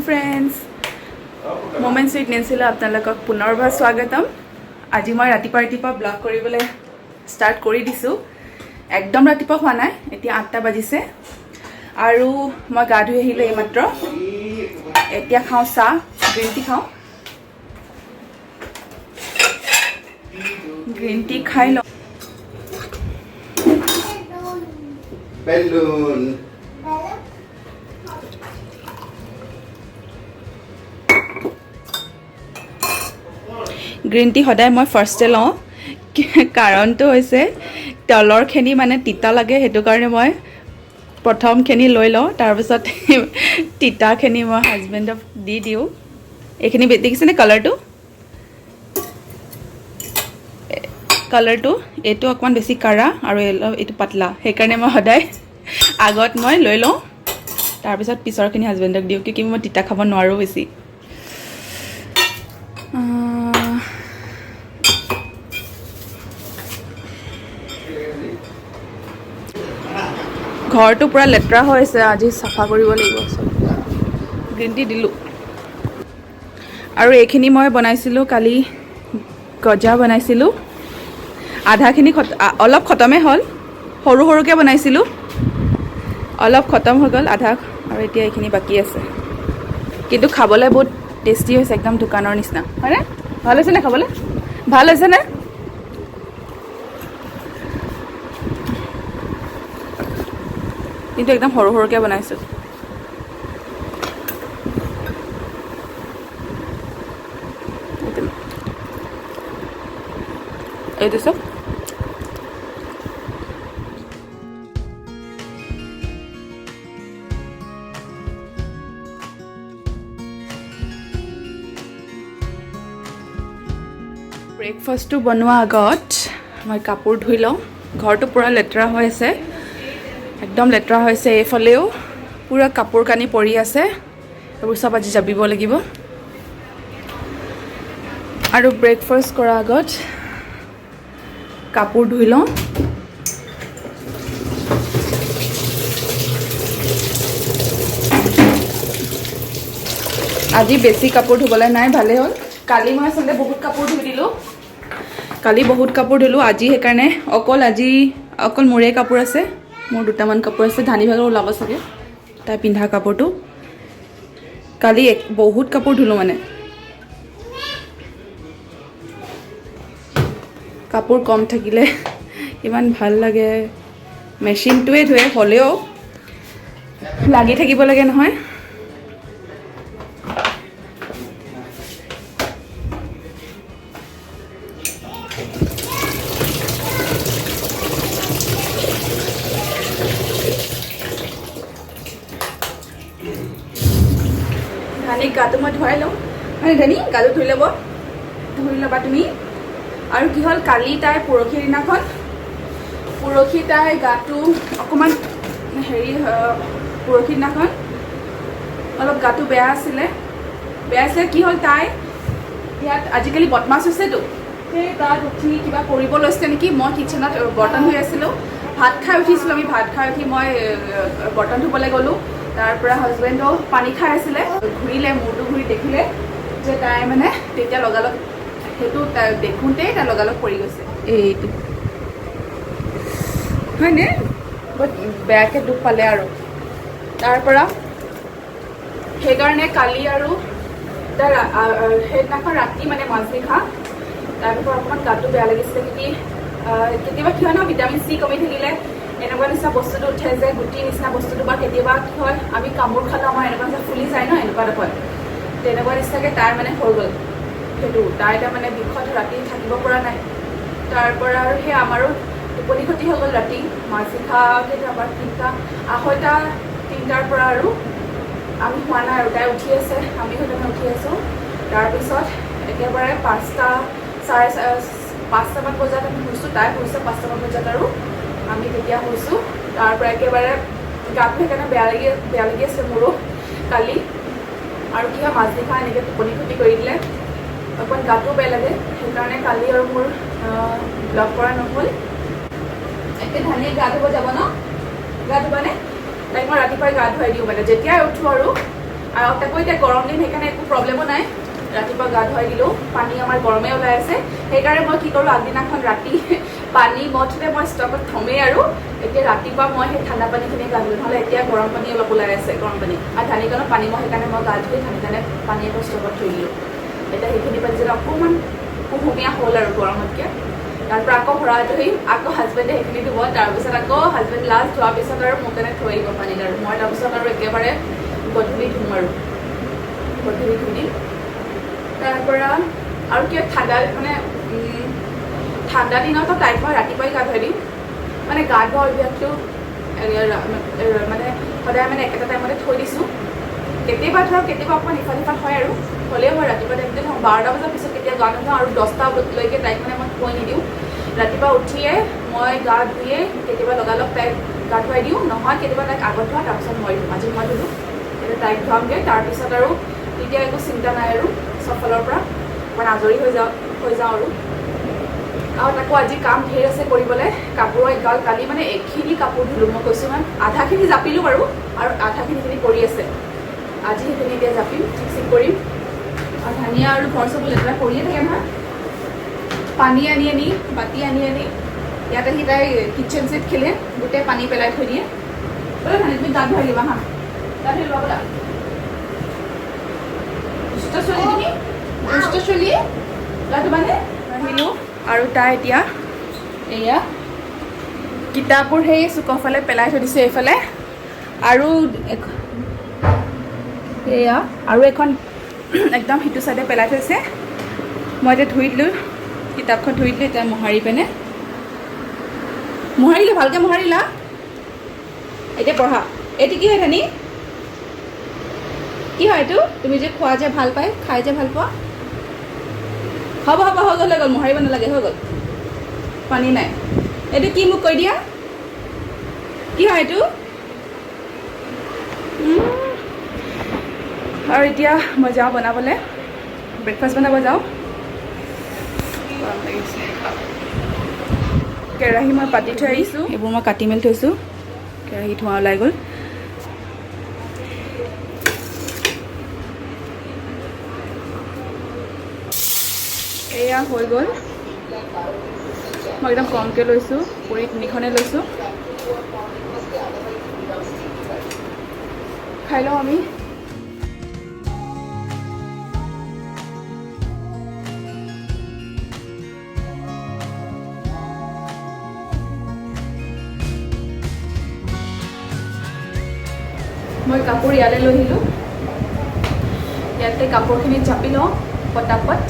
Friends moment sweet नेन्सिला आपनालोকক पुनर्बार स्वागतम। আজি মই ৰাতিপুৱা ব্লগ কৰিবলৈ ষ্টাৰ্ট কৰি দিছো। একদম ৰাতিপুৱা হোৱা নাই, এতিয়া 8টা বাজিছে আৰু মই গা ধুই আহিলো এইমাত্ৰ। এতিয়া খাওঁ চাহ, গ্ৰীণ টি খাওঁ। গ্ৰীণ টি খাই লওঁ। বেলুন গ্ৰীণ টি সদায় মই ফাৰ্ষ্টে লওঁ, কাৰণটো হৈছে তলৰখিনি মানে তিতা লাগে, সেইটো কাৰণে মই প্ৰথমখিনি লৈ লওঁ, তাৰপিছত তিতাখিনি মই হাজবেণ্ডক দি দিওঁ। এইখিনি দেখিছেনে কালাৰটো এইটো অকণমান বেছি কাঢ়া আৰু এইটো পাতলা, সেইকাৰণে মই সদায় আগত মই লৈ লওঁ, তাৰপিছত পিছৰখিনি হাজবেণ্ডক দিওঁ, কিয় মই তিতা খাব নোৱাৰোঁ বেছি। ঘৰটো পুৰা লেতেৰা হৈ আছে, আজি চাফা কৰিব লাগিব। গ্ৰীণ টি দিলোঁ আৰু এইখিনি মই বনাইছিলোঁ কালি, গজা বনাইছিলোঁ। আধাখিনি অলপ খতমেই হ'ল, সৰু সৰুকৈ বনাইছিলোঁ, অলপ খতম হৈ গ'ল আধা, আৰু এতিয়া এইখিনি বাকী আছে। কিন্তু খাবলৈ বহুত টেষ্টি হৈছে, একদম দোকানৰ নিচিনা, হয়নে? ভাল হৈছেনে খাবলৈ? ভাল হৈছেনে? কিন্তু একদম সৰু সৰুকৈ বনাইছোঁ। এইটো চব ব্ৰেকফাষ্টটো বনোৱা আগত মই কাপোৰ ধুই লওঁ। ঘৰটো পূৰা লেতেৰা হৈ আছে, একদম লেতেৰা হৈছে। এইফালেও পূৰা কাপোৰ কানি পৰি আছে, এইবোৰ চব আজি জাবিব লাগিব। আৰু ব্ৰেকফাষ্ট কৰাৰ আগত কাপোৰ ধুই লওঁ। আজি বেছি কাপোৰ ধুবলৈ নাই, ভালেই হ'ল। কালি মই আচলতে বহুত কাপোৰ ধুই দিলোঁ, আজি সেইকাৰণে অকল মোৰে কাপোৰ আছে। মোৰ দুটামান কাপোৰ আছে, ধানি ভাগৰ ওলাব চাগে, তাই পিন্ধা কাপোৰটো। কালি বহুত কাপোৰ ধুলোঁ, মানে কাপোৰ কম থাকিলে ইমান ভাল লাগে। মেচিনটোৱে ধুৱে, হ'লেও লাগি থাকিব লাগে নহয়। ধানিক গাটো মই ধুৱাই লওঁ, মানে ধানি গাটো ধুই ল'বা তুমি। আৰু কি হ'ল, কালি তাই পৰহি তাই গাটো অকণমান পৰহি দিনাখন অলপ গাটো বেয়া আছিলে। কি হ'ল, তাই ইয়াত আজিকালি বদমাছ হৈছেতো, সেই তাত উঠি কিবা কৰিব লৈছিলে নেকি। মই কিটচেনত বৰ্তন ধুই আছিলোঁ, ভাত খাই উঠিছিলোঁ। ভাত খাই উঠি মই বৰ্তন ধুবলৈ গ'লোঁ। তাৰপৰা হাজবেণ্ডেও পানী খাই আছিলে, ঘূৰিলে, মূৰটো ঘূৰি দেখিলে যে তাই মানে তেতিয়া লগালগ সেইটো দেখোঁতেই তাই লগালগ পৰি গৈছে। এইটো হয়নে, বহুত বেয়াকৈ দুখ পালে। আৰু তাৰপৰা সেইকাৰণে কালি আৰু তাৰ সেইদিনাখন ৰাতি মানে মাজনিশা তাৰপিছত অকণমান গাটো বেয়া লাগিছিলে নেকি। কেতিয়াবা কি হয় ন, ভিটামিন চি কমি থাকিলে এনেকুৱা নিচিনা বস্তুটো উঠে যে, গুটিৰ নিচিনা বস্তুটো। বা কেতিয়াবা কি হয়, আমি কামোৰ খালে আমাৰ এনেকুৱা নিচিনা ফুলি যায় ন, এনেকুৱা হয়। তেনেকুৱা নিচিনাকৈ তাই মানে হৈ গ'ল সেইটো। তাই এতিয়া মানে বিষত ৰাতি থাকিব পৰা নাই। তাৰপৰা আৰু সেই আমাৰো টোপনি ক্ষতি হৈ গ'ল ৰাতি। মাজনিশা আমাৰ 3টাৰ পৰা আৰু আমি হোৱা নাই, আৰু তাই উঠি আছে, আমি সেইকাৰণে উঠি আছোঁ। তাৰপিছত একেবাৰে 5টামান বজাত আমি শুইছোঁ, তাই শুইছে 5টামান বজাত, আৰু আমি তেতিয়া শুইছোঁ। তাৰপৰা একেবাৰে গাটো সেইকাৰণে বেয়া লাগি আছে মোৰো কালি। আৰু কি হয়, মাজনিশা এনেকৈ টোপনি ক্ষতি কৰি দিলে অকণমান গাটো বেয়া লাগে। সেইকাৰণে কালি আৰু মোৰ ব্লগ কৰা নহ'ল। এতিয়া ধানিয়ে গা ধুব যাব ন, গা ধুবানে? তাইক মই ৰাতিপুৱাই গা ধুৱাই দিওঁ, মানে যেতিয়াই উঠোঁ আৰু আৰু তাকো এতিয়া গৰম দিন সেইকাৰণে একো প্ৰব্লেমো নাই ৰাতিপুৱা গা ধুৱাই দিলেও পানী আমাৰ গৰমে ওলাই আছে সেইকাৰণে মই কি কৰোঁ আগদিনাখন ৰাতি পানী মুঠতে মই ষ্টকত থমেই আৰু এতিয়া ৰাতিপুৱা মই সেই ঠাণ্ডা পানীখিনি গা ধুলোঁ নহ'লে এতিয়া গৰম পানী অলপ ওলাই আছে গৰম পানী আৰু ধানিকণত পানী মই সেইকাৰণে মই গা ধুই ধানিকণে পানী আকৌ ষ্টকত থৈ দিলোঁ এতিয়া সেইখিনি পানী যেতিয়া অকণমান কুহুমীয়া হ'ল আৰু গৰমতকৈ তাৰপৰা আকৌ ভৰাই থৈ আকৌ হাজবেণ্ডে সেইখিনি ধুব তাৰপিছত আকৌ হাজবেণ্ড লাষ্ট ধোৱাৰ পিছত আৰু মোক কেনে থৈ আহিব পানীত আৰু মই তাৰপিছত আৰু একেবাৰে গধূলি ধুম আৰু গধূলি ধুই দিম তাৰপৰা আৰু কিয় ঠাণ্ডা মানে ঠাণ্ডা দিনতো তাইক মই ৰাতিপুৱাই গা ধুৱাই দিম মানে গা ধোৱা অভ্যাসটো মানে সদায় মানে একেটা টাইমতে থৈ দিছোঁ কেতিয়াবা ধৰক কেতিয়াবা অকণমান ইফাল সিফাল হয় আৰু হ'লেও মই ৰাতিপুৱা টাইমতে থওঁ 12টা বজাৰ পিছত কেতিয়া গা নুধুৱাওঁ আৰু 10টালৈকে তাইক মানে মই থৈ নিদিওঁ ৰাতিপুৱা উঠিয়ে মই গা ধুয়ে কেতিয়াবা লগালগ তাইক গা ধুৱাই দিওঁ নহয় কেতিয়াবা তাইক আগত ধোৱা তাৰপিছত মই দিওঁ আজি মই ধুলোঁ এতিয়া তাইক ধুৱামগৈ তাৰপিছত আৰু তেতিয়া একো চিন্তা নাই আৰু চব ফালৰ পৰা মানে আজৰি হৈ যাওঁ আৰু তাকো আজি কাম ঢেৰ আছে কৰিবলৈ কাপোৰৰ এগাল কালি মানে এইখিনি কাপোৰ ধুলোঁ মই কৈছোঁ ইমান আধাখিনি জাপিলোঁ বাৰু আৰু আধাখিনি কৰি আছে আজি সেইখিনি এতিয়া জাপিম ঠিক কৰিম আৰু ধনিয়া আৰু ঘৰ চব লেতেৰা কৰিয়ে থাকে নহয় পানী আনি আনি বাতি আনি আনি ইয়াত আহি তাই কিটচেন ছেট খেলে গোটেই পানী পেলাই থৈ দিয়ে বোলে ধানি তুমি গা ধুৱাই দিবা হা গা ধুই লোৱা বোলা দুষ্ট ছোৱালী তুমি দুষ্ট ছোৱালী গা ধুবানে আহিলোঁ আৰু তাই এতিয়া এয়া কিতাপবোৰ সেই চুকৰফালে পেলাই থৈ দিছে এইফালে আৰু এয়া আৰু এখন একদম সিটো চাইডে পেলাই থৈছে মই এতিয়া ধুই দিলোঁ কিতাপখন ধুই দিলোঁ এতিয়া মোহাৰি পিনে মোহাৰিলে ভালকৈ মোহাৰিলা এতিয়া পঢ়া এইটো কি হয় ধানি কি হয় এইটো তুমি যে খোৱা যে ভাল পায় খাই যে ভাল পোৱা হ'ব হৈ গ'ল মোহাৰিব নালাগে হৈ গ'ল পানী নাই এইটো কি মোক কৈ দিয়া কি হয় এইটো আৰু এতিয়া মই যাওঁ বনাবলৈ ব্ৰেকফাষ্ট বনাব যাওঁ গৰম লাগিছে কেৰাহী মই পাতি থৈ আহিছোঁ এইবোৰ মই কাটি মেলি থৈছোঁ কেৰাহী ধোঁৱা ওলাই গ'ল এয়া হৈ গ'ল মই একদম কমকৈ লৈছোঁ পুৰি 3খনে লৈছোঁ খাই লওঁ আমি মই কাপোৰ ইয়ালৈ লৈ আহিলোঁ ইয়াতে কাপোৰখিনি জাপি লওঁ পটাপট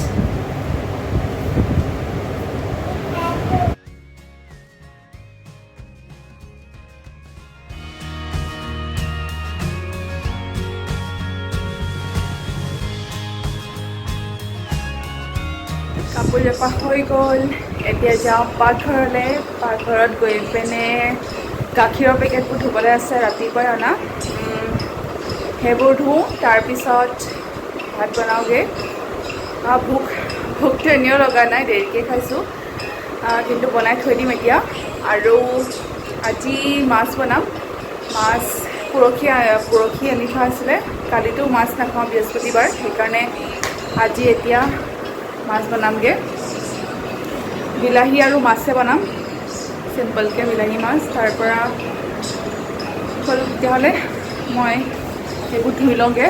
কাপোৰ জপা হৈ গ'ল এতিয়া যাওঁ পাকঘৰলৈ পাকঘৰত গৈ পিনে গাখীৰৰ পেকেটবোৰ ধুবলৈ আছে ৰাতিপুৱাই অনা সেইবোৰ ধুওঁ তাৰপিছত ভাত বনাওঁগৈ ভোকটো এনেও লগা নাই দেৰিকৈ খাইছোঁ কিন্তু বনাই থৈ দিম এতিয়া আৰু আজি মাছ বনাম মাছ পৰহি আনি থোৱা আছিলে কালিতো মাছ নাখাওঁ বৃহস্পতিবাৰ সেইকাৰণে আজি এতিয়া মাছ বনামগৈ বিলাহী আৰু মাছে বনাম চিম্পলকৈ বিলাহী মাছ তাৰপৰা হ'ল তেতিয়াহ'লে মই সেইবোৰ ধুই লওঁগৈ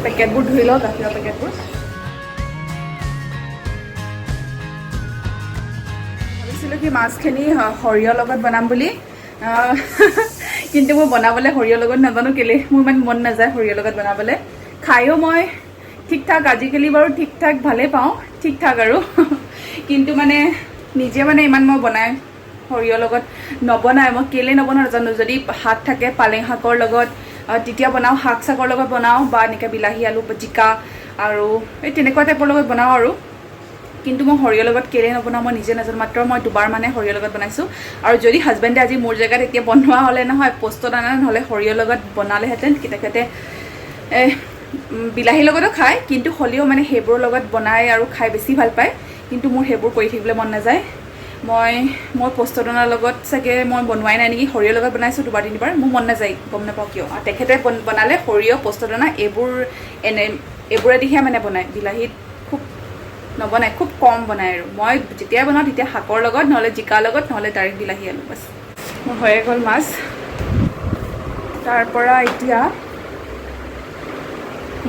পেকেটবোৰ ধুই লওঁ গাখীৰৰ পেকেটবোৰ ভাবিছিলোঁ কি মাছখিনি সৰিয়হৰ লগত বনাম বুলি কিন্তু মই বনাবলৈ সৰিয়হৰ লগত নাজানো কেলৈ মোৰ ইমান মন নাযায় সৰিয়হৰ লগত বনাবলৈ খায়ো মই ঠিক ঠাক আজিকালি বাৰু ঠিক ঠাক ভালেই পাওঁ ঠিক ঠাক আৰু কিন্তু মানে নিজে মানে ইমান মই বনাই সৰিয়হৰ লগত নবনাই মই কেলৈ নবনাওঁ নাজানো যদি শাক থাকে পালেং শাকৰ লগত তেতিয়া বনাওঁ শাক চাকৰ লগত বনাওঁ বা এনেকৈ বিলাহী আলু জিকা আৰু এই তেনেকুৱা টাইপৰ লগত বনাওঁ আৰু কিন্তু মই সৰিয়হৰ লগত কেলৈ নবনাওঁ মই নিজে নাজানো মাত্ৰ মই দুবাৰ মানে সৰিয়হৰ লগত বনাইছোঁ আৰু যদি হাজবেণ্ডে আজি মোৰ জেগাত এতিয়া বনোৱা হ'লে নহয় পষ্টত আনা নহ'লে সৰিয়হৰ লগত বনালেহেঁতেন তেখেতে বিলাহীৰ লগতো খায় কিন্তু হ'লেও মানে সেইবোৰৰ লগত বনাই আৰু খাই বেছি ভাল পায় কিন্তু মোৰ সেইবোৰ কৰি থাকিবলৈ মন নাযায় মই পোস্তদানাৰ লগত চাগে মই বনোৱাই নাই নেকি, সৰিয়হৰ লগত বনাইছোঁ দুবাৰ তিনিবাৰ, মোৰ মন নাযায়, গম নাপাওঁ কিয়। আৰু তেখেতে বনালে সৰিয়হ পোস্তদানা এইবোৰেদিহে মানে বনায়, বিলাহীত খুব নবনায়, খুব কম বনায়। আৰু মই যেতিয়া বনাওঁ তেতিয়া শাকৰ লগত, নহ'লে জিকাৰ লগত, নহ'লে ডাইৰেক্ট বিলাহী আলু, বাছ। মোৰ হৈয়ে গ'ল মাছ। তাৰপৰা এতিয়া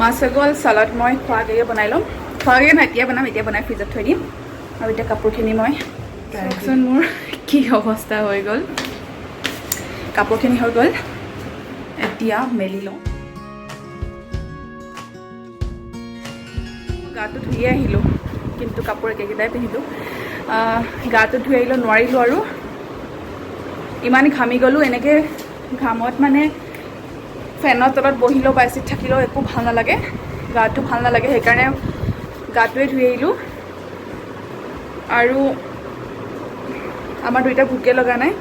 মাছ হৈ গ'ল, চালাড মই খোৱাগৈয়ে বনাই ল'ম, খোৱাগৈ নাই, এতিয়া বনাই ফ্ৰিজত থৈ দিম। আৰু এতিয়া কাপোৰখিনি মই চাওকচোন মোৰ কি অৱস্থা হৈ গ'ল, কাপোৰখিনি হৈ গ'ল, এতিয়া মেলি লওঁ। গাটো ধুইয়ে আহিলোঁ, কিন্তু কাপোৰ একেকেইটাই পিন্ধিলোঁ। গাটো ধুই আহিলোঁ, নোৱাৰিলোঁ আৰু ইমান ঘামি গ'লোঁ। এনেকৈ ঘামত মানে ফেনৰ তলত বহিলেও বা এচিত থাকিলেও একো ভাল নালাগে, গাটো ভাল নালাগে, সেইকাৰণে গাটোৱে ধুই আহিলোঁ। আৰু আমাৰ দুইটা ভোকে লগা নাই,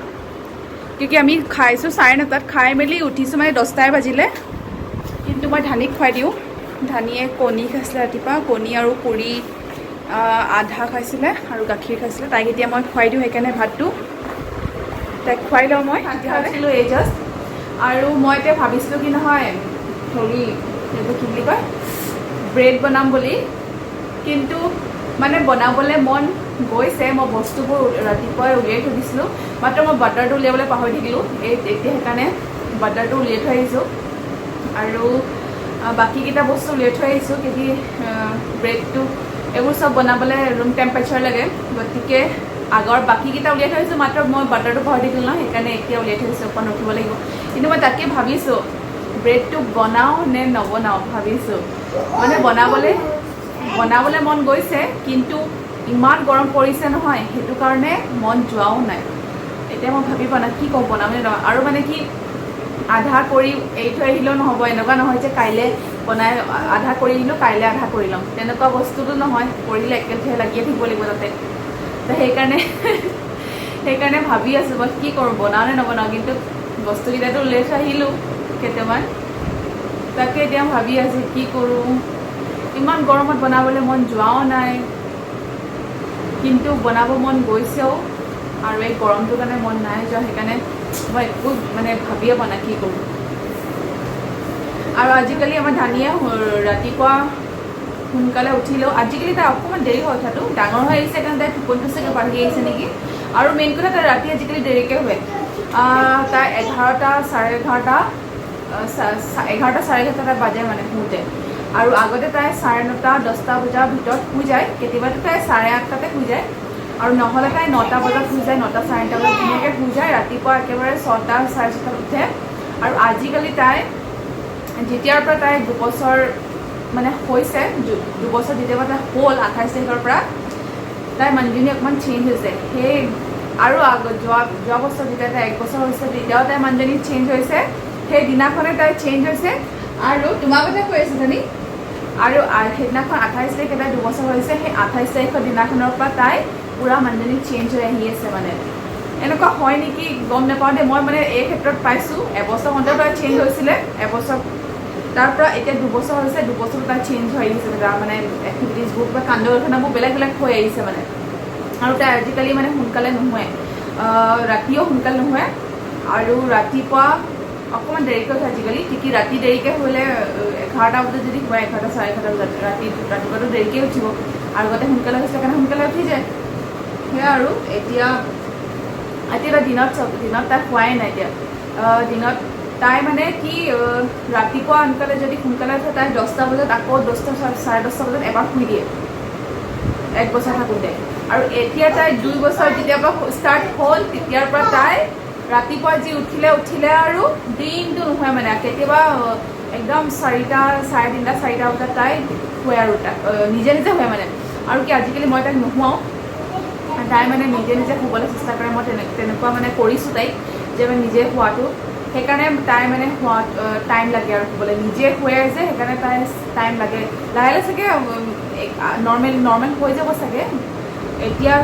কিয় আমি খাইছোঁ 9:30, খাই মেলি উঠিছোঁ মানে 10টাই বাজিলে। কিন্তু মই ধানীক খুৱাই দিওঁ, ধানীয়ে কণী খাইছিলে ৰাতিপুৱা, কণী আৰু পুৰি আধা খাইছিলে আৰু গাখীৰ খাইছিলে, তাইক এতিয়া মই খুৱাই দিওঁ, সেইকাৰণে ভাতটো তাইক খুৱাই লওঁ। মই খাইছিলোঁ এই জাষ্ট। আৰু মই এতিয়া ভাবিছিলোঁ কি নহয়, হেৰি এইটো কি বুলি কয়, ব্ৰেড বনাম বুলি, কিন্তু মানে বনাবলৈ মন গৈছে। মই বস্তুবোৰ ৰাতিপুৱাই উলিয়াই থৈ দিছিলোঁ, মাত্ৰ মই বাটাৰটো উলিয়াবলৈ পাহৰি থাকিলোঁ। এতিয়া সেইকাৰণে বাটাৰটো উলিয়াই থৈ আহিছোঁ আৰু বাকীকেইটা বস্তু উলিয়াই থৈ আহিছোঁ, কিয় ব্ৰেডটো এইবোৰ চব বনাবলৈ ৰুম টেম্পাৰেচাৰ লাগে, গতিকে আগৰ বাকীকেইটা উলিয়াই থৈ আহিছোঁ, মাত্ৰ মই বাটাৰটো পাহৰি থাকিলোঁ ন, সেইকাৰণে এতিয়া উলিয়াই থৈ আহিছোঁ, অকণ ৰখিব লাগিব। কিন্তু মই তাকে ভাবিছোঁ ব্ৰেডটো বনাওঁ নে নবনাওঁ, ভাবিছোঁ মানে বনাবলৈ মন গৈছে, কিন্তু ইমান গৰম পৰিছে নহয়, সেইটো কাৰণে মন যোৱাও নাই। এতিয়া মই ভাবি পোৱা নাই কি কওঁ, বনাম নে নহয়। আৰু মানে কি আধা কৰি এৰি থৈ আহিলেও নহ'ব, এনেকুৱা নহয় যে কাইলৈ বনাই আধা কৰি আহিলোঁ কাইলৈ আধা কৰি ল'ম, তেনেকুৱা বস্তুটো নহয়, কৰিলে একেলগে লাগিয়ে থাকিব লাগিব তাতে। তো সেইকাৰণে ভাবি আছোঁ মই কি কৰোঁ, বনাওঁ নে নবনাওঁ। কিন্তু বস্তুকেইটাতো উলিয়াই থৈ আহিলোঁ কেইটামান, তাকে এতিয়া ভাবি আছোঁ কি কৰোঁ। ইমান গৰমত বনাবলৈ মন যোৱাও নাই, কিন্তু বনাব মন গৈছেও, আৰু এই গৰমটোৰ কাৰণে মন নাই যোৱা, সেইকাৰণে মই একো মানে ভাবিয়ে পোৱা নাই কি কৰোঁ। আৰু আজিকালি আমাৰ ধানীয়ে ৰাতিপুৱা সোনকালে উঠিলেও, আজিকালি তাই অকণমান দেৰি হৈ উঠাটো, ডাঙৰ হৈ আহিছে কাৰণে তাই টোপনিটো চাগে বাঢ়ি আহিছে নেকি। আৰু মেইন কথা তাই ৰাতি আজিকালি দেৰিকৈ শুৱে, তাই 11টা, 11:30, 11:30 বাজে মানে শুওঁতে। আৰু আগতে তাই 9:30, 10টা বজাৰ ভিতৰত শুই যায়, কেতিয়াবাতো তাই 8:30টাতে শুই যায়, আৰু নহ'লে তাই 9টা বজাত শুই যায়, 9টা 9:30 বজাত ধুনীয়াকৈ শুই যায়, ৰাতিপুৱা একেবাৰে 6টা 6:30 উঠে। আৰু আজিকালি তাই যেতিয়াৰ পৰা তাই 2 বছৰ মানে হৈছে, 2 বছৰ যেতিয়াৰ পৰা তাই হ'ল, 28 তাৰিখৰ পৰা তাই মানুহজনী অকণমান চেঞ্জ হৈছে। সেই আৰু যোৱা বছৰ যেতিয়া তাই 1 বছৰ হৈছে, তেতিয়াও তাই মানুহজনী চেঞ্জ হৈছে, সেই দিনাখনে তাই চেঞ্জ হৈছে। আৰু তোমাৰ কথা কৈ আছোঁ জানি, আৰু সেইদিনাখন 28 তাৰিখে তাই 2 বছৰ হৈছে, সেই 28 তাৰিখৰ দিনাখনৰ পৰা তাই পূৰা মানুহজনী চেঞ্জ হৈ আহি আছে। মানে এনেকুৱা হয় নেকি গম নাপাওঁ দেই, মই মানে এই ক্ষেত্ৰত পাইছোঁ। এবছৰ হওঁতে তাই চেঞ্জ হৈছিলে, এবছৰ তাৰ পৰা এতিয়া 2 বছৰ হৈছে, 2 বছৰ তাই চেঞ্জ হৈ আহিছে, তাৰ মানে এক্টিভিটিছবোৰ বা কাণ্ড কাৰখানাবোৰ বেলেগ হৈ আহিছে মানে। আৰু তাই আজিকালি মানে সোনকালে নুশুৱে, ৰাতিও সোনকালে নুশুৱে, আৰু ৰাতিপুৱা অকণমান দেৰিকৈ উঠে আজিকালি, কি ৰাতি দেৰিকৈ শুলে 11টা বজাত যদি শুৱে, 11টা 11:30 বজাত, ৰাতিপুৱাটো দেৰিকৈ উঠিব, আৰু আগতে সোনকালে হৈছে কাৰণে সোনকালে উঠি যায়। সেয়া আৰু এতিয়া দিনত তাই শুৱাই নাই। এতিয়া দিনত তাই মানে কি ৰাতিপুৱা সোনকালে উঠে, তাই 10টা বজাত, আকৌ 10টা 10:30 বজাত এবাৰ শুই দিয়ে 1 বছৰ থাকোঁতে। আৰু এতিয়া তাই 2 বছৰ যেতিয়াৰ পৰা ষ্টাৰ্ট হ'ল, তেতিয়াৰ পৰা তাই ৰাতিপুৱা যি উঠিলে আৰু দিনটো নুশুৱে মানে, কেতিয়াবা একদম 4টা 3:30 4টা বজাত তাই শুৱে, আৰু তাই নিজে শুৱে মানে। আৰু কি আজিকালি মই তাইক নুশুৱাওঁ, তাই মানে নিজে শুবলৈ চেষ্টা কৰে, মই তেনেকুৱা মানে কৰিছোঁ তাইক, যে মানে নিজে শুৱাটো। সেইকাৰণে তাই মানে শুৱাত টাইম লাগে, আৰু শুবলৈ নিজে শুৱে যে, সেইকাৰণে তাই টাইম লাগে। লাহে চাগে নৰ্মেল হৈ যাব চাগে। এতিয়া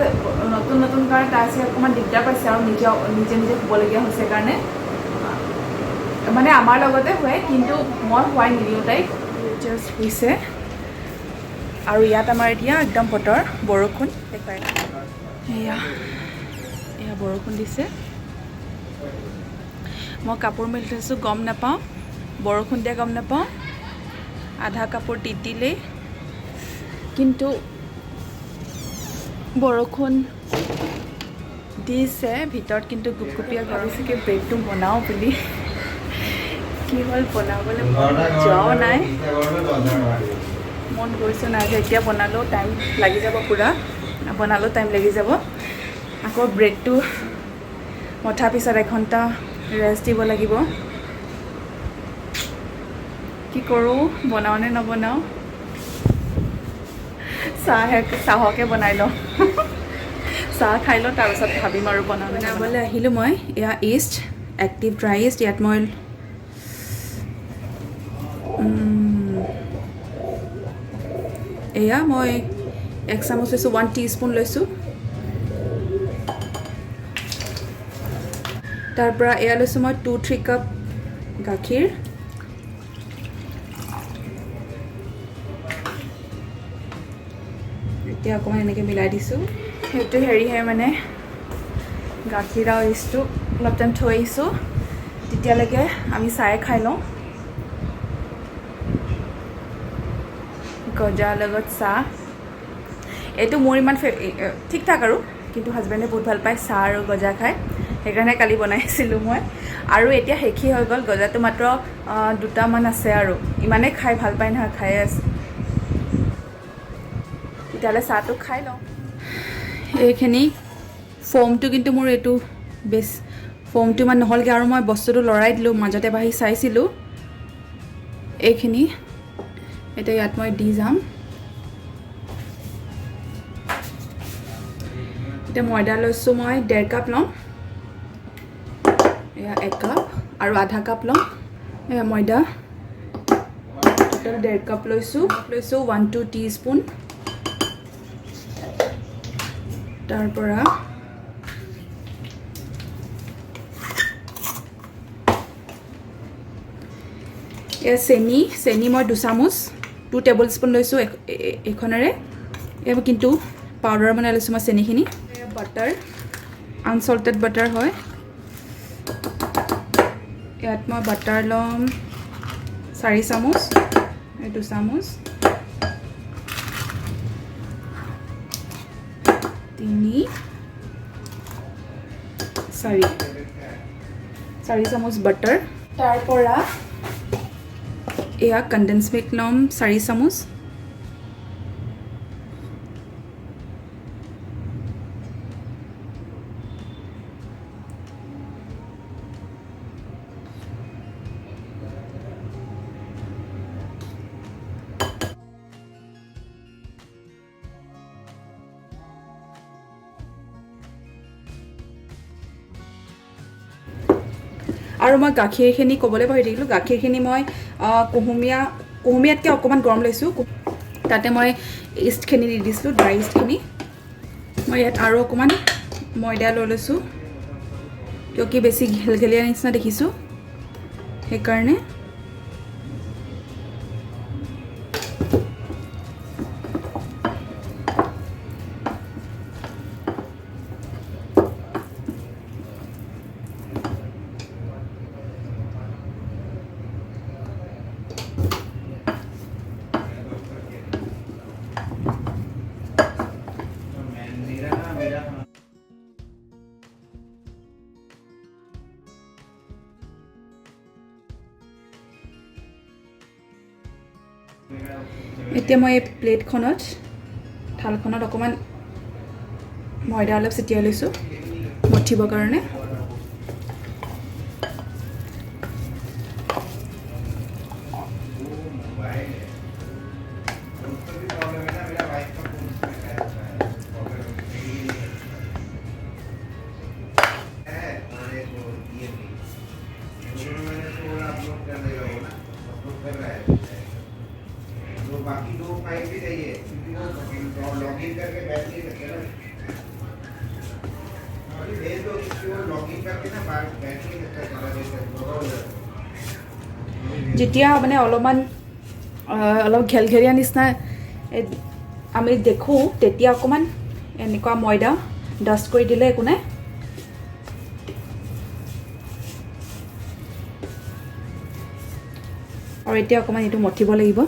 নতুন কাৰণে তাই চাগে অকণমান দিগদাৰ পাইছে, আৰু নিজে শুবলগীয়া হৈছে কাৰণে মানে আমাৰ লগতে শুৱে, কিন্তু মই শুৱাই নিদিওঁ তাইক। জাষ্ট শুইছে, আৰু ইয়াত আমাৰ এতিয়া একদম বতৰ বৰষুণ দেখাই। এয়া এয়া বৰষুণ দিছে মই কাপোৰ মেলি থৈছোঁ গম নাপাওঁ বৰষুণ দিয়া গম নাপাওঁ আধা কাপোৰ তিতিলে কিন্তু বৰষুণ দিছে ভিতৰত কিন্তু গুপগুপীয়া ভাবিছোঁ ব্ৰেডটো বনাওঁ বুলি কি হ'ল বনাবলৈ যোৱাও নাই মন গৈছোঁ নাই যে এতিয়া বনালেও টাইম লাগি যাব পূৰা বনালেও টাইম লাগি যাব আকৌ ব্ৰেডটো মঠাৰ পিছত এঘণ্টা ৰেষ্ট দিব লাগিব কি কৰোঁ বনাওঁ নে নবনাওঁ চাহকে বনাই লওঁ চাহ খাই লওঁ তাৰপিছত ভাবিম আৰু বনাবলৈ আহিলোঁ মই এয়া ইষ্ট এক্টিভ ড্ৰাই ইষ্ট ইয়াত মই এয়া মই 1 চামুচ লৈছোঁ 1 টিস্পুন লৈছোঁ তাৰ পৰা এয়া লৈছোঁ মই 2-3 কাপ গাখীৰ এতিয়া অকণমান এনেকৈ মিলাই দিছোঁ সেইটো হেৰিহে মানে গাখীৰ আৰু ইষ্টটো অলপ টাইম থৈ আহিছোঁ তেতিয়ালৈকে আমি চাহে খাই লওঁ গজাৰ লগত চাহ এইটো মোৰ ইমান ঠিক ঠাক আৰু কিন্তু হাজবেণ্ডে বহুত ভাল পায় চাহ আৰু গজা খাই সেইকাৰণে কালি বনাইছিলোঁ মই আৰু এতিয়া শেষেই হৈ গ'ল গজাটো মাত্ৰ 2টামান আছে আৰু ইমানেই খাই ভাল পায় নহয় খাই আছে তেতিয়াহ'লে চাহটো খাই লওঁ এইখিনি ফোমটো কিন্তু মোৰ এইটো বেছ ফোমটো ইমান নহ'লগৈ আৰু মই বস্তুটো লৰাই দিলোঁ মাজতে বাঢ়ি চাইছিলোঁ এইখিনি এতিয়া ইয়াত মই দি যাম এতিয়া ময়দা লৈছোঁ মই 1.5 কাপ ল'ম এয়া 1 কাপ আৰু আধা কাপ ল'ম এয়া ময়দা 1.5 কাপ লৈছোঁ 1-2 টিস্পুন তাৰ পৰা এয়া চেনি মই 2 চামুচ 2 টেবুল স্পুন লৈছোঁ এখনেৰে এয়া কিন্তু পাউডাৰ বনাই লৈছোঁ মই চেনিখিনি বাটাৰ আনচল্টেড বাটাৰ হয় ইয়াত মই বাটাৰ ল'ম 4 চামুচ 2 চামুচ 4 চামুচ বাটাৰ তাৰ পৰা এয়া কনডেন্স মিল্ক ল'ম 4 চামুচ আৰু মই গাখীৰখিনি ক'বলৈ পাহৰি থাকিলোঁ গাখীৰখিনি মই কুহুমীয়াতকৈ অকণমান গৰম লৈছোঁ তাতে মই ইষ্টখিনি দি দিছিলোঁ ড্ৰাই ইষ্টখিনি মই ইয়াত আৰু অকণমান ময়দা লৈ লৈছোঁ কিয় বেছি ঘেলঘেলীয়া নিচিনা দেখিছোঁ সেইকাৰণে এতিয়া মই এই প্লেটখনত থালখনত অকণমান ময়দা অলপ ছটিয়াই লৈছোঁ মঠিবৰ কাৰণে बाकी 2 फाइल भी चाहिए लॉगिन करके बैठ नहीं सकते ना अभी भेज दो किसी को लॉगिन करके ना बैठ नहीं सकता যেতিয়া মানে অলপ ঘেলঘেলীয়া নিচিনা আমি দেখোঁ তেতিয়া অকণমান এনেকুৱা ময়দা ডাষ্ট কৰি দিলে একো নাই আৰু এতিয়া অকণমান এইটো মঠিব লাগিব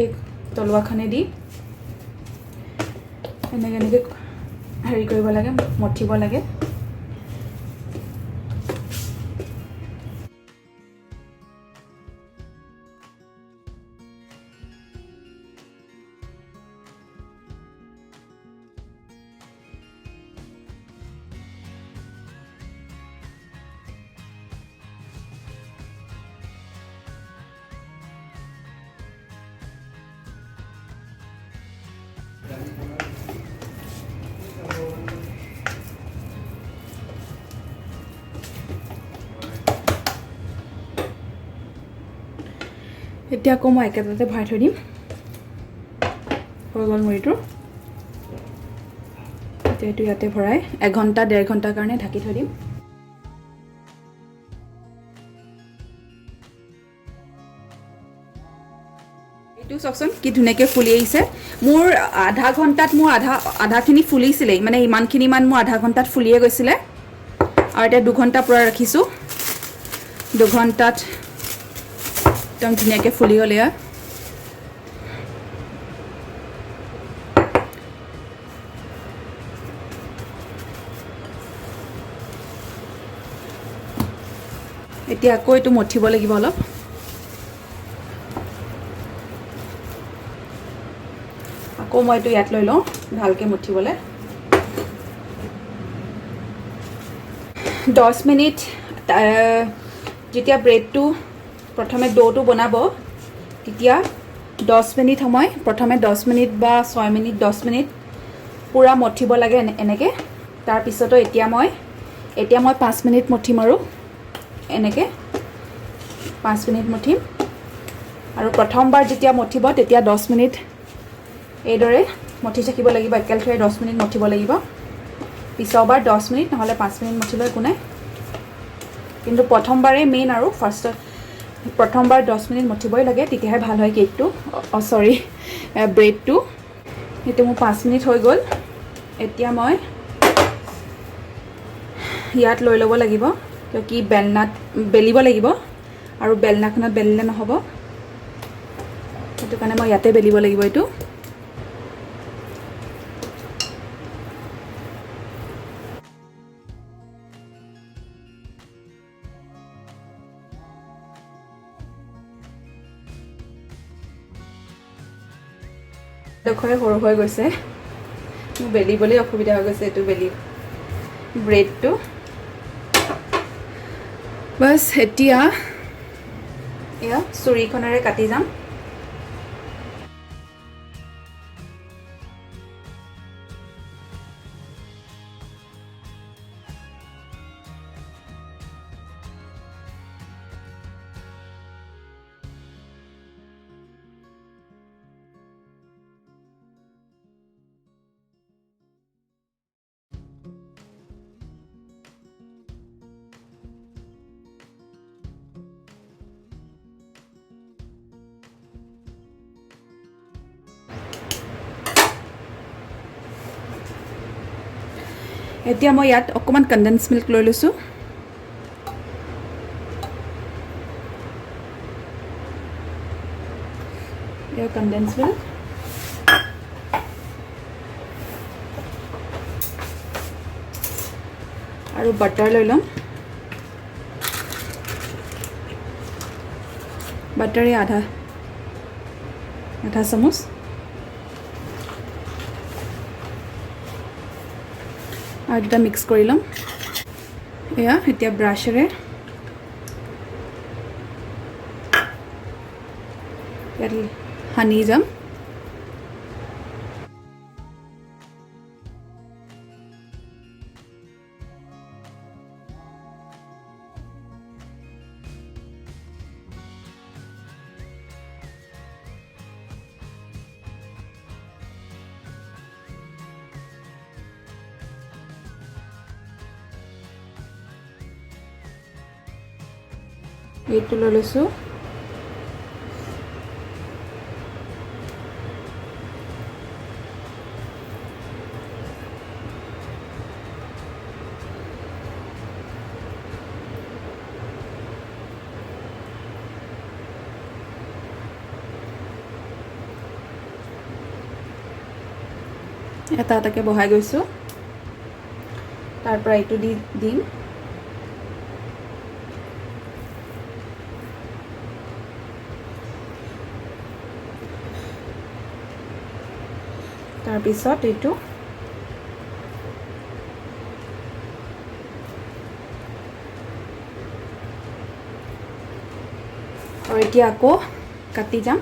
এই তলুৱাখনেদি এনেকৈ হেৰি কৰিব লাগে মঠিব লাগে এতিয়া আকৌ মই একেটাতে ভৰাই থৈ দিম হৈ গ'ল মুড়িটো এতিয়া এইটো ইয়াতে ভৰাই 1 ঘণ্টা 1.5 ঘণ্টাৰ কাৰণে ঢাকি থৈ দিম এইটো চাওকচোন কি ধুনীয়াকৈ ফুলি আহিছে মোৰ আধা ঘণ্টাত মোৰ আধাখিনি ফুলিছিলেই মানে ইমানখিনিমান মোৰ আধা ঘণ্টাত ফুলিয়ে গৈছিলে আৰু এতিয়া 2 ঘণ্টা পূৰা ৰাখিছোঁ 2 ঘণ্টাত একদম ধুনীয়াকৈ ফুলি গ'লে এতিয়া আকৌ এইটো মঠিব লাগিব অলপ আকৌ মই এইটো ইয়াত লৈ লওঁ ভালকৈ মঠিবলৈ 10 মিনিট যেতিয়া ব্ৰেডটো প্ৰথমে ডোটো বনাব তেতিয়া 10 মিনিট সময় প্ৰথমে 10 মিনিট বা 6 মিনিট 10 মিনিট পুৰা মঠিব লাগে এনেকৈ তাৰপিছতো এতিয়া মই 5 মিনিট মঠিম আৰু এনেকৈ 5 মিনিট মঠিম আৰু প্ৰথমবাৰ যেতিয়া মঠিব তেতিয়া 10 মিনিট এইদৰে মঠি থাকিব লাগিব একেলগে 10 মিনিট মঠিব লাগিব পিছৰবাৰ 10 মিনিট নহ'লে 5 মিনিট মঠিলে একো নাই কিন্তু প্ৰথমবাৰে মেইন আৰু প্ৰথমবাৰ 10 মিনিট মঠিবই লাগে তেতিয়াহে ভাল হয় কেকটো সৰি ব্ৰেডটো এইটো মোৰ 5 মিনিট হৈ গ'ল এতিয়া মই ইয়াত লৈ ল'ব লাগিব কি বেলনাত বেলিব লাগিব আৰু বেলনাখনত বেলিলে নহ'ব সেইটো কাৰণে মই ইয়াতে বেলিব লাগিব এইটো ডোখৰে সৰু হৈ গৈছে মোৰ বেলিবলৈ অসুবিধা হৈ গৈছে এইটো বেলি ব্ৰেডটো বাছ এতিয়া এয়া চুৰিখনেৰে কাটি যাম এতিয়া মই ইয়াত অকমান কনডেন্স মিল্ক লৈ লৈছো এয়া কনডেন্স মিল্ক আৰু বাটাৰ লৈ লম বাটাৰে আধা চামুচ আৰু দুটা মিক্স কৰি ল'ম এয়া এতিয়া ব্ৰাশেৰে ইয়াত সানি যাম এইটো লৈ লৈছোঁ। এটা এটাকৈ বহাই গৈছোঁ। তাৰ পৰা এইটো দি দিম। তাৰপিছত এইটো আৰু এতিয়া আকৌ কাটি যাম।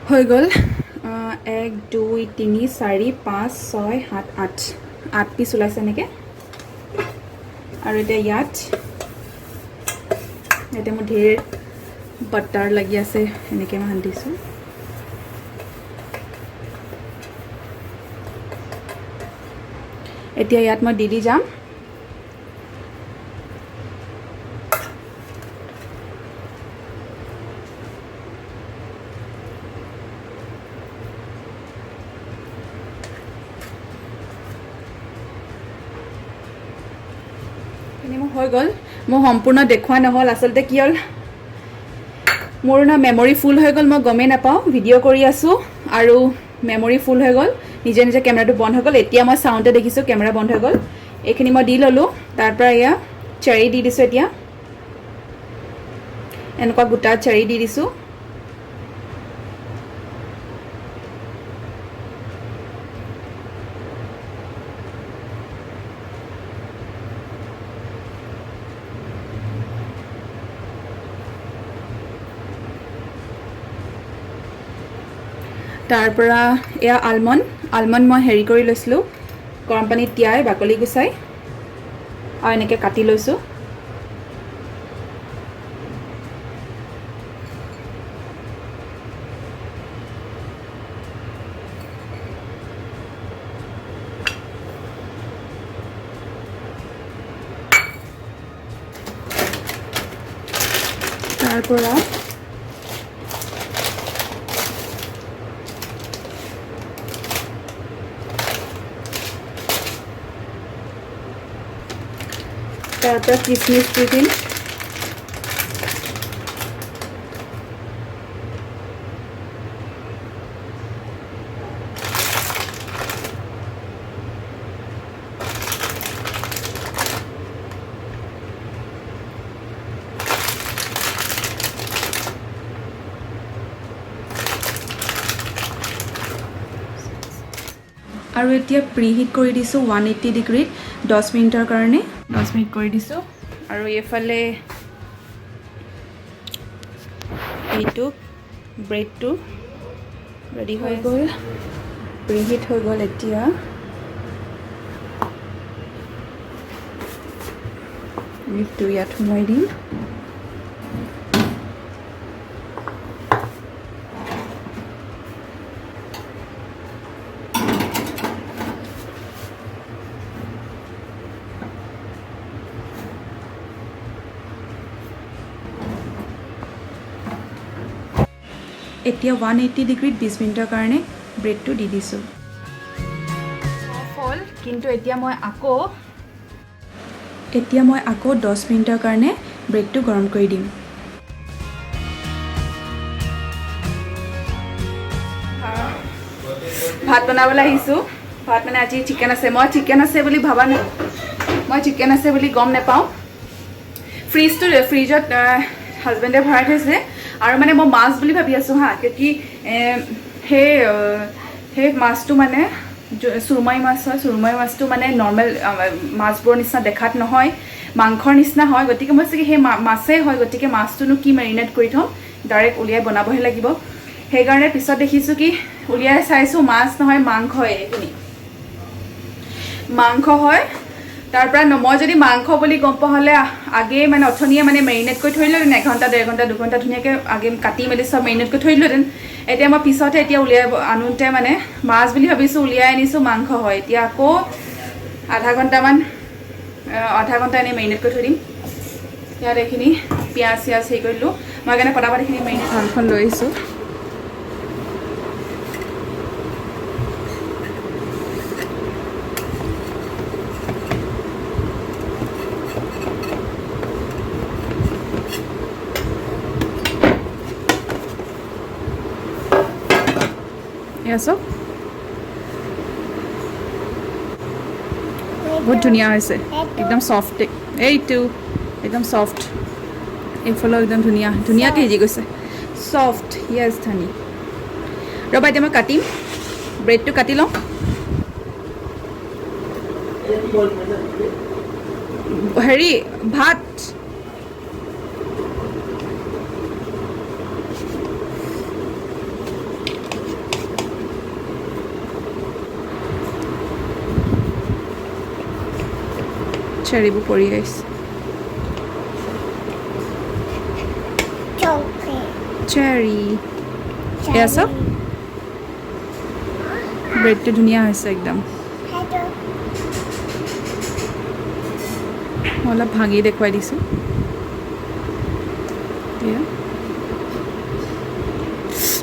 হৈ গ'ল। 1 2 3 4 5 6 7 8 পিচ ওলাইছে এনেকৈ। আৰু এতিয়া ইয়াত মোৰ ঢেৰ বাটাৰ লাগি আছে, এনেকৈ মই সান্দিছোঁ। এতিয়া ইয়াত মই দি যাম মোৰ হৈ গ'ল। মোৰ সম্পূৰ্ণ দেখুওৱা নহ'ল, আচলতে কি হ'ল মোৰ মেমৰি ফুল হৈ গ'ল, মই গমেই নাপাওঁ। ভিডিঅ' কৰি আছোঁ আৰু মেমৰি ফুল হৈ গ'ল, নিজে নিজে কেমেৰাটো বন্ধ হৈ গ'ল। এতিয়া মই চাওঁতে দেখিছোঁ কেমেৰা বন্ধ হৈ গ'ল। এইখিনি মই দি ল'লোঁ। তাৰপৰা এয়া চেৰি দি দিছোঁ। এতিয়া এনেকুৱা গোটা চেৰি দি দিছোঁ। তাৰপৰা এয়া আলমণ্ড মই হেৰি কৰি লৈছিলোঁ, গৰম পানীত তিয়াই বাকলি গুচাই আৰু এনেকৈ কাটি লৈছোঁ। তাৰপৰা কিচমিচ দি দিম। আৰু এতিয়া প্ৰিহিট কৰি দিছোঁ 180 ডিগ্ৰীত 10 মিনিটৰ কাৰণে। 10 মিনিট কৰি দিছোঁ। আৰু এইফালে এইটো ব্ৰেডটো ৰেডি হৈ গ'ল, প্ৰিহিট হৈ গ'ল। এতিয়া ব্ৰেডটো ইয়াত সোমাই দিম। এতিয়া 180 ডিগ্ৰীত 20 মিনিটৰ কাৰণে ব্ৰেডটো দি দিছোঁ। কিন্তু এতিয়া মই আকৌ 10 মিনিটৰ কাৰণে ব্ৰেডটো গৰম কৰি দিম। ভাত বনাবলৈ আহিছোঁ। ভাত মানে আজি চিকেন আছে। মই চিকেন আছে বুলি ভাবা নাই, মই চিকেন আছে বুলি গম নাপাওঁ। ফ্ৰিজত হাজবেণ্ডে ভৰাই থৈছে আৰু মানে মই মাছ বুলি ভাবি আছোঁ হা, কিয় সেই মাছটো মানে সুৰমাই মাছ হয়। সুৰমাই মাছটো মানে নৰ্মেল মাছবোৰৰ নিচিনা দেখাত নহয়, মাংসৰ নিচিনা হয়। গতিকে মই চাগে সেই মাছেই হয়, গতিকে মাছটোনো কি মেৰিনেট কৰি থ'ম, ডাইৰেক্ট উলিয়াই বনাবহে লাগিব। সেইকাৰণে পিছত দেখিছোঁ কি উলিয়াই চাইছোঁ মাছ নহয়, মাংস হয়। এইখিনি মাংস হয়। তাৰ পৰা মই যদি মাংস বুলি গম পোৱা হ'লে আগেই মানে অথনিয়ে মানে মেৰিনেট কৰি থৈ দিলোঁহেঁতেন, 1 ঘণ্টা 1.5 ঘণ্টা 2 ঘণ্টা ধুনীয়াকৈ আগে কাটি মেলি চব মেৰিনেট কৰি থৈ দিলোঁহেঁতেন। এতিয়া মই পিছতহে এতিয়া উলিয়াই আনোতে মানে মাছ বুলি ভাবিছোঁ, উলিয়াই আনিছোঁ মাংস হয়। এতিয়া আকৌ আধা ঘণ্টা এনেই মেৰিনেট কৰি থৈ দিম। ইয়াত এইখিনি পিঁয়াজ চিয়াজ হেৰি কৰি দিলোঁ। মই সেইকাৰণে পটাপট এইখিনি মেৰিনেট থালখন লৈ আহিছোঁ। চব বহুত ধুনীয়া হৈছে, একদম চফ্ট। এইটো একদম চফ্ট, এইফালেও একদম ধুনীয়াকৈ সিজি গৈছে, চফ্ট। য়েছ ধানি। ৰ'বা এতিয়া মই কাটিম, ব্ৰেডটো কাটি লওঁ। হেৰি ভাত চেৰিবোৰ পৰি আহিছে। চেৰি এয়া চাওক, ব্ৰেডটো ধুনীয়া হৈছে একদম। মই অলপ ভাঙি দেখুৱাই দিছোঁ।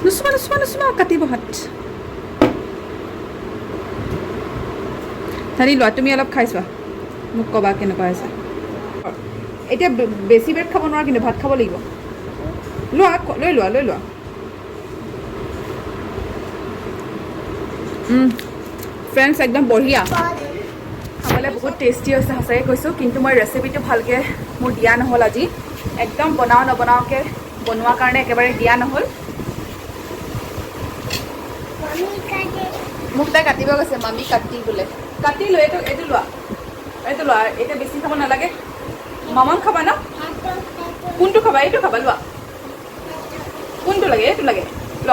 নুচুমা কাটিব হাত। ধানি লোৱা, তুমি অলপ খাই চোৱা, মোক ক'বা কেনেকুৱা হৈছে। এতিয়া বেছি ব্ৰেড খাব নোৱাৰা, কিন্তু ভাত খাব লাগিব। লৈ লোৱা। ফ্ৰেণ্ডছ একদম বঢ়িয়া, খাবলৈ বহুত টেষ্টি হৈছে, সঁচাকৈ কৈছোঁ। কিন্তু মই ৰেচিপিটো ভালকৈ মোৰ দিয়া নহ'ল আজি, একদম নবনাওকৈ বনোৱাৰ কাৰণে একেবাৰে দিয়া নহ'ল। মোক তাই কাটিব গৈছে, মামী কাটি বোলে। কাটি লৈ এইটো লোৱা। এতিয়া বেছি খাব নালাগে। মামন খাবা ন? কোনটো খাবা? এইটো খাবা, লোৱা। কোনটো লাগে? এইটো লাগে, ল।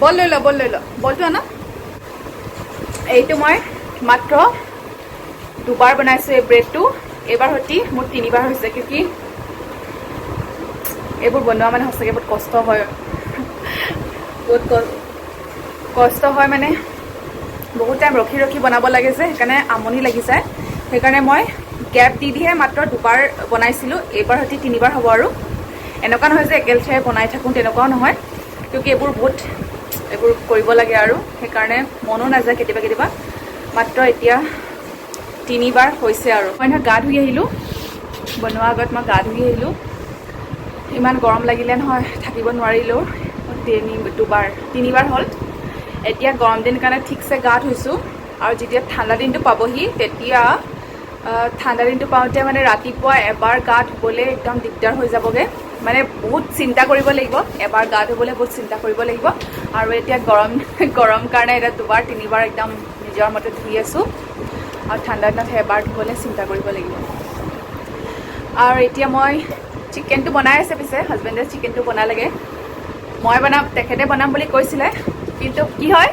বল লৈ ল, বলটো আনা। এইটো মই মাত্ৰ 2বাৰ বনাইছোঁ এই ব্ৰেডটো। এইবাৰ সৈতে মোৰ 3বাৰ হৈছে, কিয় এইবোৰ বনোৱা মানে সঁচাকৈ বহুত কষ্ট হয়। বহুত কষ্ট হয় মানে বহুত টাইম ৰখি বনাব লাগে যে, সেইকাৰণে আমনি লাগি যায়। সেইকাৰণে মই গেপ দিহে মাত্ৰ 2বাৰ বনাইছিলোঁ। এইবাৰ সৈতে 3বাৰ হ'ব। আৰু এনেকুৱা নহয় যে একেলেঠাৰে বনাই থাকোঁ, তেনেকুৱাও নহয়, কিয় এইবোৰ কৰিব লাগে আৰু সেইকাৰণে মনো নাযায় কেতিয়াবা। মাত্ৰ এতিয়া 3বাৰ হৈছে। আৰু মই নহয় গা ধুই আহিলোঁ, বনোৱাৰ আগত মই গা ধুই আহিলোঁ। ইমান গৰম লাগিলে নহয়, থাকিব নোৱাৰিলোঁ। 3বাৰ হ'ল। এতিয়া গৰম দিন কাৰণে ঠিকছে গা ধুইছোঁ। আৰু যেতিয়া ঠাণ্ডা দিনটো পাবহি, তেতিয়া ঠাণ্ডা দিনটো পাওঁতে মানে ৰাতিপুৱা এবাৰ গা ধুবলৈ একদম দিগদাৰ হৈ যাবগৈ। মানে বহুত চিন্তা কৰিব লাগিব, এবাৰ গা ধুবলৈ বহুত চিন্তা কৰিব লাগিব। আৰু এতিয়া গৰম কাৰণে এতিয়া 2বাৰ 3বাৰ একদম নিজৰ মতে ধুই আছোঁ। আৰু ঠাণ্ডা দিনত এবাৰ ধুবলৈ চিন্তা কৰিব লাগিব। আৰু এতিয়া মই চিকেনটো বনাই আছে, পিছে হাজবেণ্ডে চিকেনটো বনালেগৈ। মই তেখেতে বনাম বুলি কৈছিলে, কিন্তু কি হয়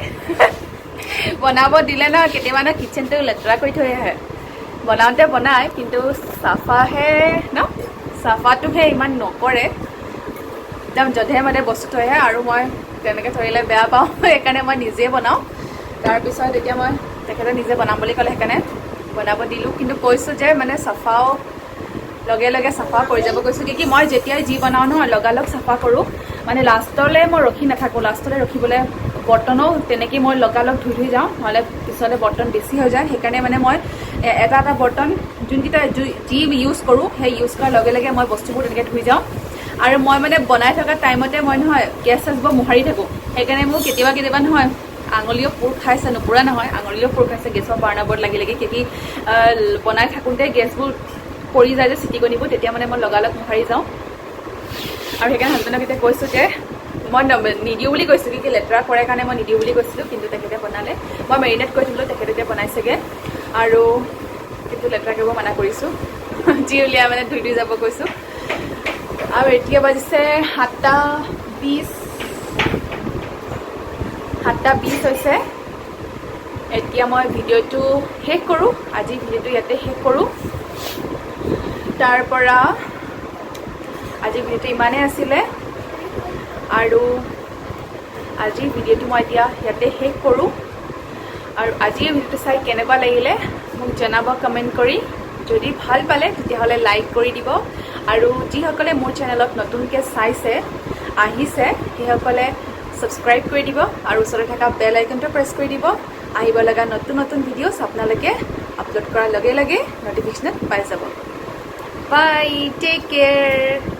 বনাব দিলে ন, কেতিয়াবা কিটচেনটো লেতেৰা কৰি থৈ আহে। বনাওঁতে বনায়, কিন্তু চাফাটোহে ইমান নকৰে, একদম যধে মধে বস্তু থৈ আহে। আৰু মই তেনেকৈ থৰিলে বেয়া পাওঁ, সেইকাৰণে মই নিজে বনাওঁ। তাৰপিছত এতিয়া তেখেতে নিজে বনাম বুলি ক'লে, সেইকাৰণে বনাব দিলোঁ। কিন্তু কৈছোঁ যে মানে চাফাও লগে লগে চাফা কৰি যাব কৈছোঁ কি মই যেতিয়াই যি বনাওঁ নহয় লগালগ চাফা কৰোঁ মানে লাষ্টলৈ মই ৰখি নাথাকোঁ লাষ্টলৈ ৰখিবলৈ বৰ্তনো তেনেকৈ মই লগালগ ধুই যাওঁ নহ'লে পিছলৈ বৰ্তন বেছি হৈ যায় সেইকাৰণে মানে মই এটা এটা বৰ্তন যোনকেইটা যি ইউজ কৰোঁ সেই ইউজ কৰাৰ লগে লগে মই বস্তুবোৰ তেনেকৈ ধুই যাওঁ আৰু মই মানে বনাই থকা টাইমতে মই নহয় গেছ চেছবোৰ মোহাৰি থাকোঁ সেইকাৰণে মোৰ কেতিয়াবা নহয় আঙুলিও পোৰ খাইছে নোপোৰা নহয় আঙুলিও পোৰ খাইছে গেছৰ বাৰ্ণাবোৰত লাগি কেতিয়া বনাই থাকোঁতে গেছবোৰ পৰি যায় যে চিটিকনিবোৰ তেতিয়া মানে মই লগালগ মোহাৰি যাওঁ আৰু সেইকাৰণে হাজবেণ্ডক এতিয়া কৈছোঁ যে মই নিদিওঁ বুলি কৈছোঁ কি লেতেৰা কৰে কাৰণে মই নিদিওঁ বুলি কৈছিলোঁ কিন্তু তেখেতে বনালে মই মেৰিনেট কৰি থ'লোঁ তেখেতে এতিয়া বনাইছেগৈ আৰু কিন্তু লেতেৰা কৰিব মানা কৰিছোঁ যি উলিয়াই মানে ধুই যাব কৈছোঁ আৰু এতিয়া বাজিছে 7:20 হৈছে এতিয়া মই ভিডিঅ'টো শেষ কৰোঁ আজি ভিডিঅ'টো ইয়াতে শেষ কৰোঁ তাৰ পৰা আজিৰ ভিডিঅ'টো ইমানেই আছিলে আৰু আজিৰ ভিডিঅ'টো মই এতিয়া ইয়াতে শেষ কৰোঁ আৰু আজিৰ ভিডিঅ'টো চাই কেনেকুৱা লাগিলে মোক জনাব কমেণ্ট কৰি যদি ভাল পালে তেতিয়াহ'লে লাইক কৰি দিব আৰু যিসকলে মোৰ চেনেলত নতুনকৈ চাইছে আহিছে সেইসকলে ছাবস্ক্ৰাইব কৰি দিব আৰু ওচৰতে থকা বেল আইকনটো প্ৰেছ কৰি দিব আহিব লগা নতুন ভিডিঅ'ছ আপোনালোকে আপলোড কৰাৰ লগে লগে নটিফিকেশ্যনত পাই যাব বাই টেক কেয়াৰ